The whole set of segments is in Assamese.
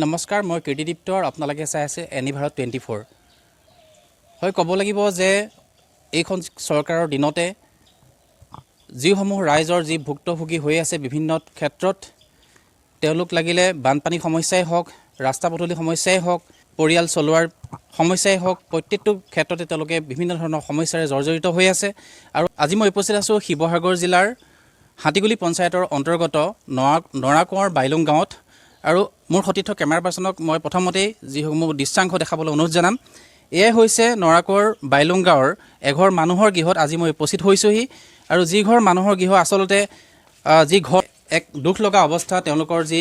নমস্কাৰ মই কীৰ্তিদীপ্ত আৰু আপোনালোকে চাই আছে এনি ভাৰত 24 হয় ক'ব লাগিব যে এইখন চৰকাৰৰ দিনতে যিসমূহ ৰাইজৰ যি ভুক্তভোগী হৈ আছে বিভিন্ন ক্ষেত্ৰত তেওঁলোক লাগিলে বানপানী সমস্যাই হওক ৰাস্তা পদূলি সমস্যাই হওক পৰিয়াল চলোৱাৰ সমস্যাই হওক প্ৰত্যেকটো ক্ষেত্ৰতে তেওঁলোকে বিভিন্ন ধৰণৰ সমস্যাৰে জৰ্জৰিত হৈ আছে আৰু আজি মই উপস্থিত আছোঁ শিৱসাগৰ জিলাৰ হাতীগুলি পঞ্চায়তৰ অন্তৰ্গত নৰাকোঁৱৰ বাইলুং গাঁৱত আৰু মোৰ সতীৰ্থ কেমেৰা পাৰ্চনক মই প্ৰথমতেই যিসমূহ দৃশ্যাংশ দেখাবলৈ অনুৰোধ জনাম এয়াই হৈছে নৰাকোঁৱৰ বাইলুং গাঁৱৰ এঘৰ মানুহৰ গৃহত আজি মই উপস্থিত হৈছোঁহি আৰু যি ঘৰ মানুহৰ গৃহ আচলতে যি ঘৰ এক দুখ লগা অৱস্থা তেওঁলোকৰ যি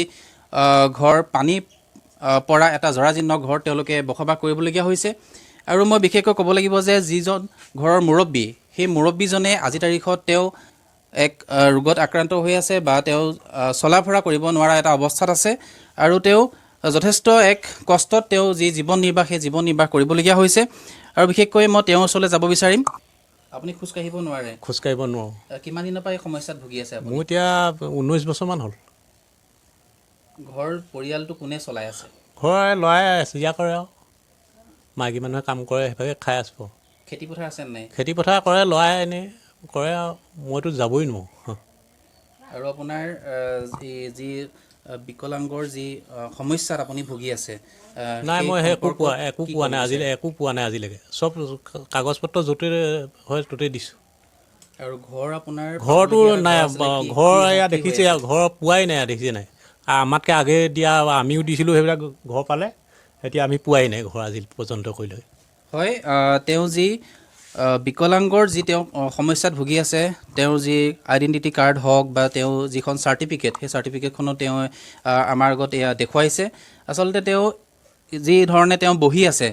ঘৰ পানী পৰা এটা জৰাজীৰ্ণ ঘৰ তেওঁলোকে বসবাস কৰিবলগীয়া হৈছে আৰু মই বিশেষকৈ ক'ব লাগিব যে যিজন ঘৰৰ মুৰব্বী সেই মুৰব্বীজনে আজি তাৰিখত তেওঁ এক ৰোগত আক্ৰান্ত হৈ আছে বা তেওঁ চলা ফুৰা কৰিব নোৱাৰা এটা অৱস্থাত আছে আৰু তেওঁ যথেষ্ট এক কষ্টত তেওঁ যি জীৱন নিৰ্বাহ সেই জীৱন নিৰ্বাহ কৰিবলগীয়া হৈছে আৰু বিশেষকৈ মই তেওঁৰ ওচৰলৈ যাব বিচাৰিম আপুনি খোজ কাঢ়িব নোৱাৰে খোজ কাঢ়িব নোৱাৰোঁ কিমান দিনৰ পৰা এই সমস্যাত ভুগি আছে আপুনি মোৰ এতিয়া 19 বছৰমান হ'ল ঘৰ পৰিয়ালটো কোনে চলাই আছে ঘৰ ল'ৰাই চিয়া কৰে আৰু মাইকী মানুহে কাম কৰে সেইভাগে খাই আছোঁ খেতিপথাৰ আছে নাই খেতিপথাৰ কৰে ল'ৰাই এনেই কৰে আৰু মইতো যাবই নোৱাৰোঁ আৰু আপোনাৰ যি বিকলাংগৰ যি সমস্যাত আপুনি ভুগি আছে নাই মই সেই একো পোৱা নাই আজিলৈকে চব কাগজ পত্ৰ য'তে হয় ত'তেই দিছোঁ আৰু ঘৰ আপোনাৰ ঘৰটো নাই ঘৰ এয়া দেখিছে ঘৰ পোৱাই নাই দেখিছে নাই আমাতকৈ আগে দিয়া আমিও দিছিলোঁ সেইবিলাক ঘৰ পালে এতিয়া আমি পোৱাই নাই ঘৰ আজি পৰ্যন্ত কৰি লৈ হয় তেওঁ যি বিকলাংগৰ যি তেওঁ সমস্যাত ভুগি আছে তেওঁৰ যি আইডেণ্টিটি কাৰ্ড হওক বা তেওঁ যিখন চাৰ্টিফিকেট সেই চাৰ্টিফিকেটখনো তেওঁ আমাৰ আগত এয়া দেখুৱাইছে আচলতে তেওঁ যি ধৰণে তেওঁ বহি আছে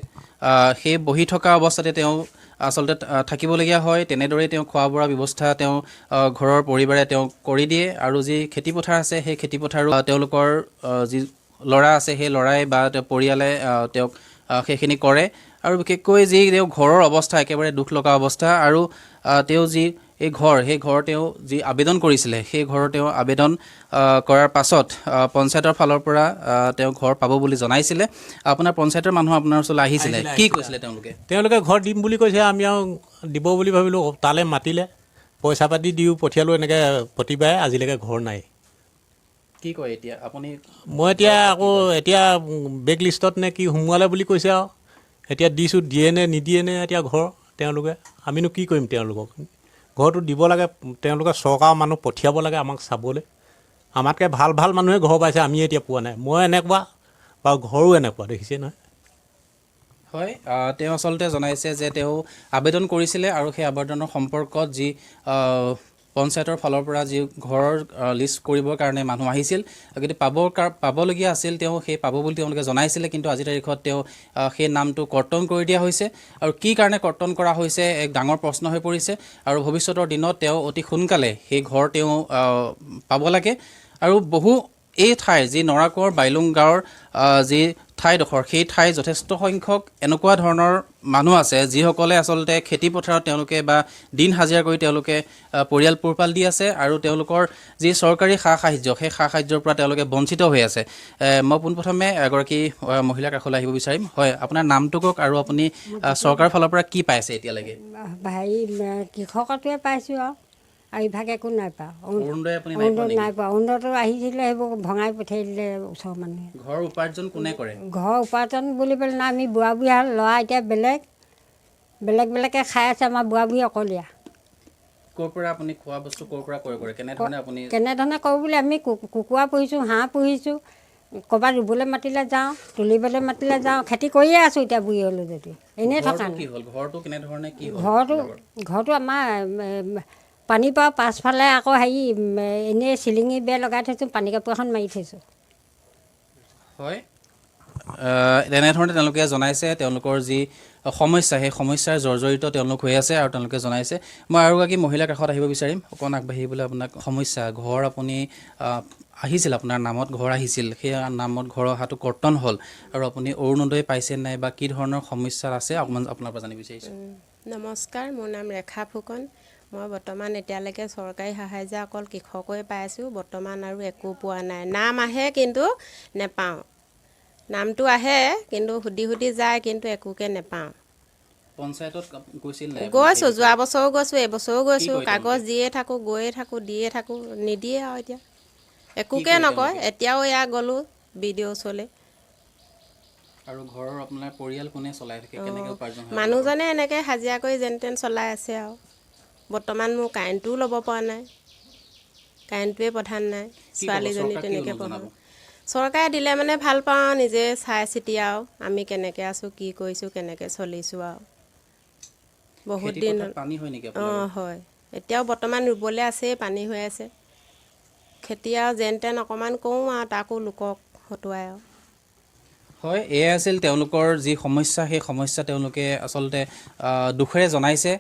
সেই বহি থকা অৱস্থাতে তেওঁ আচলতে থাকিবলগীয়া হয় তেনেদৰেই তেওঁ খোৱা বোৱাৰ ব্যৱস্থা তেওঁ ঘৰৰ পৰিবাৰে তেওঁ কৰি দিয়ে আৰু যি খেতিপথাৰ আছে সেই খেতিপথাৰো তেওঁলোকৰ যি ল'ৰা আছে সেই ল'ৰাই বা তেওঁ পৰিয়ালে তেওঁক সেইখিনি কৰে আৰু বিশেষকৈ যি তেওঁ ঘৰৰ অৱস্থা একেবাৰে দুখ লগা অৱস্থা আৰু তেওঁ যি এই ঘৰ সেই ঘৰ তেওঁ যি আবেদন কৰিছিলে সেই ঘৰৰ তেওঁ আবেদন কৰাৰ পাছত পঞ্চায়তৰ ফালৰ পৰা তেওঁ ঘৰ পাব বুলি জনাইছিলে আপোনাৰ পঞ্চায়তৰ মানুহ আপোনাৰ ওচৰলৈ আহিছিলে কি কৈছিলে তেওঁলোকে ঘৰ দিম বুলি কৈছে আমি আৰু দিব বুলি ভাবিলোঁ তালৈ মাতিলে পইচা পাতি দিও পঠিয়ালোঁ এনেকৈ প্ৰতিবাৰে আজিলৈকে ঘৰ নাই কি কয় এতিয়া আপুনি মই এতিয়া আকৌ এতিয়া বেক লিষ্টত নে কি সোমোৱালে বুলি কৈছে আৰু এতিয়া দিছোঁ দিয়ে নে নিদিয়ে নে এতিয়া ঘৰ তেওঁলোকে আমিনো কি কৰিম তেওঁলোকক ঘৰটো দিব লাগে তেওঁলোকে চৰকাৰৰ মানুহ পঠিয়াব লাগে আমাক চাবলৈ আমাতকৈ ভাল ভাল মানুহে ঘৰ পাইছে আমি এতিয়া পোৱা নাই মই এনেকুৱা বা ঘৰো এনেকুৱা দেখিছে নহয় হয় তেওঁ আচলতে জনাইছে যে তেওঁ আবেদন কৰিছিলে আৰু সেই আবেদনৰ সম্পৰ্কত যি পঞ্চায়তৰ ফালৰ পৰা যি ঘৰৰ লিষ্ট কৰিবৰ কাৰণে মানুহ আহিছিল কিন্তু পাবলগীয়া আছিল তেওঁ সেই পাব বুলি তেওঁলোকে জনাইছিলে কিন্তু আজিৰ তাৰিখত তেওঁ সেই নামটো কৰ্তন কৰি দিয়া হৈছে আৰু কি কাৰণে কৰ্তন কৰা হৈছে এক ডাঙৰ প্ৰশ্ন হৈ পৰিছে আৰু ভৱিষ্যতৰ দিনত তেওঁ অতি সোনকালে সেই ঘৰ তেওঁ পাব লাগে আৰু বহু এই ঠাইৰ যি নৰাকোঁৱৰ বাইলুং গাঁৱৰ যি ঠাইডোখৰ সেই ঠাই যথেষ্ট সংখ্যক এনেকুৱা ধৰণৰ মানুহ আছে যিসকলে আচলতে খেতিপথাৰত তেওঁলোকে বা দিন হাজিৰা কৰি তেওঁলোকে পৰিয়াল পোহপাল দি আছে আৰু তেওঁলোকৰ যি চৰকাৰী সা সাহাৰ্য সেই সা সাহাৰ্যৰ পৰা তেওঁলোকে বঞ্চিত হৈ আছে মই পোনপ্ৰথমে এগৰাকী মহিলাৰ কাষলৈ আহিব বিচাৰিম হয় আপোনাৰ নামটো কওক আৰু আপুনি চৰকাৰৰ ফালৰ পৰা কি পাইছে এতিয়ালৈকে হেৰি কৃষকটোৱে পাইছোঁ আৰু ইভাগে একো নাই পোৱা অৰুণোদয় নাই পোৱা অৰুণোদয়টো আহিছিলে সেইবোৰ ভঙাই পঠিয়াই দিলে ওচৰৰ মানুহে ঘৰ উপাৰ্জন কোনে কৰে ঘৰ উপাৰ্জন বুলিবলৈ নাই আমি বুঢ়া বুঢ়ী ল'ৰা এতিয়া বেলেগকৈ খাই আছে আমাৰ বুঢ়া বুঢ়ী অকলীয়া ক'ৰ পৰা আপুনি খোৱা বস্তু ক'ৰ পৰা ক্ৰয় কৰে কেনেধৰণে কৰোঁ বুলি আমি কুকুৰা পুহিছোঁ হাঁহ পুহিছোঁ ক'ৰবাত ৰুবলৈ মাতিলে যাওঁ তুলিবলৈ মাতিলে যাওঁ খেতি কৰিয়ে আছোঁ এতিয়া বুঢ়ী হ'লোঁ যদি এনেই থকা নাই ঘৰটো আমাৰ পানীৰ পৰা পাছফালে আকৌ হেৰি এনেই চিলিঙি বেৰ লগাই থৈছোঁ পানী কাপোৰ এখন মাৰি থৈছোঁ হয় তেনেধৰণে তেওঁলোকে জনাইছে তেওঁলোকৰ যি সমস্যা সেই সমস্যাৰ জৰ্জৰিত তেওঁলোক হৈ আছে আৰু তেওঁলোকে জনাইছে মই আৰু এগৰাকী মহিলাৰ কাষত আহিব বিচাৰিম অকণ আগবাঢ়িবলৈ আপোনাক সমস্যা ঘৰ আপুনি আহিছিল আপোনাৰ নামত ঘৰ আহিছিল সেই নামত ঘৰ অহাটো কৰ্তন হ'ল আৰু আপুনি অৰুণোদয় পাইছে নাই বা কি ধৰণৰ সমস্যা আছে অকণমান আপোনাৰ পৰা জানিব বিচাৰিছোঁ নমস্কাৰ মোৰ নাম ৰেখা ফুকন মই বৰ্তমান এতিয়ালৈকে চৰকাৰী সাহাৰ্য অকল কৃষকৰে পাইছোঁ বৰ্তমান আৰু একো পোৱা নাই নাম আহে কিন্তু নেপাওঁ নামটো আহে কিন্তু সুধি যায় কিন্তু একোকে নেপাওঁ। পঞ্চায়তত গৈছিল নাই? গৈছোঁ, যোৱা বছৰো গৈছোঁ, এইবছৰো গৈছোঁ, কয় কাগজ তেওঁলোকে? দিয়ে থাকোঁ, নিদিয়ে আৰু এতিয়া একোকে কয় নকয়। তেওঁলোকে? এতিয়াও এয়া গ'লোঁ BDO ওচৰলৈ। আৰু ঘৰৰ আপোনাৰ পৰিয়াল কোনে চলাই থাকে? কেনেকৈ উপাৰ্জন হয়? মানুহজনে এনেকৈ হাজিৰা কৰি যেন তেন চলাই আছে আৰু। বৰ্তমান মোৰ কাৰেণ্টটোও ল'ব পৰা নাই, কাৰেণ্টটোৱে প্ৰধান নাই, কি ক'ব? ছোৱালীজনী চৰকাৰক কি তেনেকৈ অনুৰোধ জনাব? পঢ়াওঁ। চৰকাৰে দিলে মানে ভাল পাওঁ, নিজে চাই চিতি আৰু আমি কেনেকৈ আছোঁ, কি কৰিছোঁ, কেনেকৈ চলিছোঁ আৰু। বহুত খেতি দিন পথাৰত পানী হয় নেকি আপোনালোকৰ? হয়, এতিয়াও বৰ্তমান ৰুবলৈ আছেই, পানী হৈ আছে। খেতি আৰু যেন তেন অকণমান কৰোঁ আৰু তাকো লোকক হতুৱাই আৰু। হয়, এয়াই আছিল তেওঁলোকৰ যি সমস্যা, সেই সমস্যা তেওঁলোকে আচলতে দুখেৰে জনাইছে।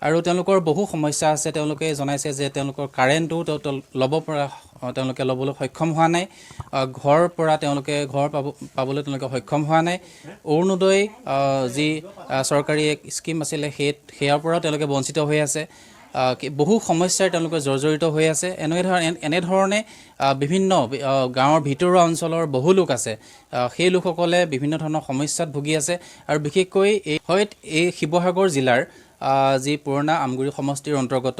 আৰু তেওঁলোকৰ বহু সমস্যা আছে। তেওঁলোকে জনাইছে যে তেওঁলোকৰ কাৰেণ্টটো তেওঁলোকে ল'বলৈ সক্ষম হোৱা নাই। ঘৰ পাবলৈ তেওঁলোকে সক্ষম হোৱা নাই। অৰুণোদয় যি চৰকাৰী এক স্কীম আছিলে সেয়াৰ পৰাও তেওঁলোকে বঞ্চিত হৈ আছে। বহু সমস্যাৰ তেওঁলোকে জৰ্জৰিত হৈ আছে। এনেধৰণে বিভিন্ন গাঁৱৰ ভিতৰুৱা অঞ্চলৰ বহু লোক আছে। সেই লোকসকলে বিভিন্ন ধৰণৰ সমস্যাত ভুগি আছে। আৰু বিশেষকৈ এই শিৱসাগৰ জিলাৰ যি পুৰণা আমগুৰি সমষ্টিৰ অন্তৰ্গত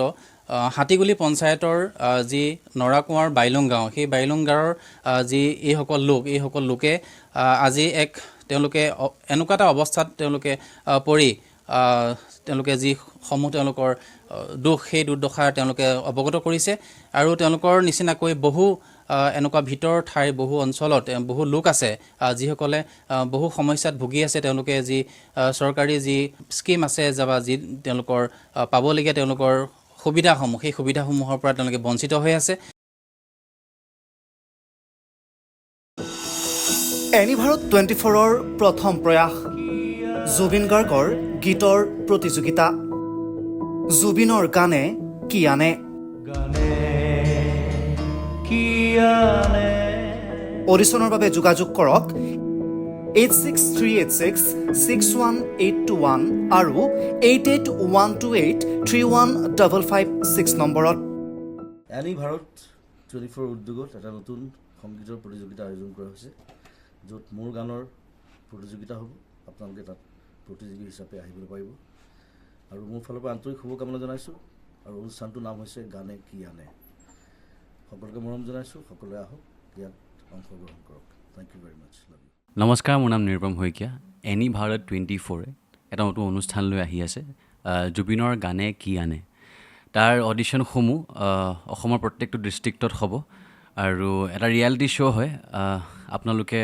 হাতীগুলি পঞ্চায়তৰ যি নৰাকুঁৱাৰ বাইলুং গাঁও, সেই বাইলুং গাঁৱৰ যি এইসকল লোকে আজি তেওঁলোকে এনেকুৱা এটা অৱস্থাত তেওঁলোকে পৰি তেওঁলোকে যিসমূহ তেওঁলোকৰ দুখ, সেই দুৰ্দশাৰ তেওঁলোকে অৱগত কৰিছে। আৰু তেওঁলোকৰ নিচিনাকৈ বহু এনেকুৱা ভিতৰৰ ঠাইৰ বহু অঞ্চলত বহু লোক আছে যিসকলে বহু সমস্যাত ভুগি আছে। তেওঁলোকে যি চৰকাৰী যি স্কীম আছে বা যি তেওঁলোকৰ পাবলগীয়া তেওঁলোকৰ সুবিধাসমূহ, সেই সুবিধাসমূহৰ পৰা তেওঁলোকে বঞ্চিত হৈ আছে। এনিভাৰত 24ৰ প্ৰথম প্ৰয়াস জুবিন গাৰ্গৰ গীতৰ প্ৰতিযোগিতা। জুবিনৰ গানে কি আনে? অডিশ্যনৰ বাবে যোগাযোগ কৰক 8638661821 আৰু 8812831556 নম্বৰত। এনিভাৰত 24 উদ্যোগত এটা নতুন সংগীতৰ প্ৰতিযোগিতা আয়োজন কৰা হৈছে, য'ত মোৰ গানৰ প্ৰতিযোগিতা হ'ব। আপোনালোকে তাত প্ৰতিযোগী হিচাপে আহিবলৈ পাৰিব। আৰু মোৰ ফালৰ পৰা আন্তৰিক শুভকামনা জনাইছোঁ। আৰু অনুষ্ঠানটোৰ নাম হৈছে গানে কি আনে। সকলোকে মৰম জনাইছোঁ। সকলোৱে আহক, ইয়াত অংশগ্ৰহণ কৰক। Thank you very much. Love you. নমস্কাৰ, মোৰ নাম নিৰুপম শইকীয়া। এনিভাৰত 24 এটা নতুন অনুষ্ঠান লৈ আহি আছে, জুবিনৰ গানে কি আনে। তাৰ অডিশ্যনসমূহ অসমৰ প্ৰত্যেকটো ডিষ্ট্ৰিক্টত হ'ব। আৰু এটা ৰিয়েলিটি শ্ব' হয়। আপোনালোকে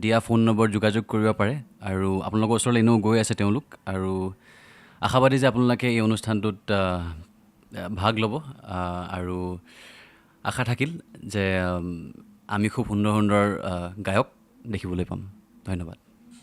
দিয়া ফোন নম্বৰ যোগাযোগ কৰিব পাৰে। আৰু আপোনালোকৰ ওচৰলৈ এনেও গৈ আছে তেওঁলোক। আৰু আশাবাদী যে আপোনালোকে এই অনুষ্ঠানটোত ভাগ ল'ব। আৰু আশা থাকিল যে আমি খুব সুন্দৰ সুন্দৰ গায়ক দেখিবলৈ পাম। ধন্যবাদ।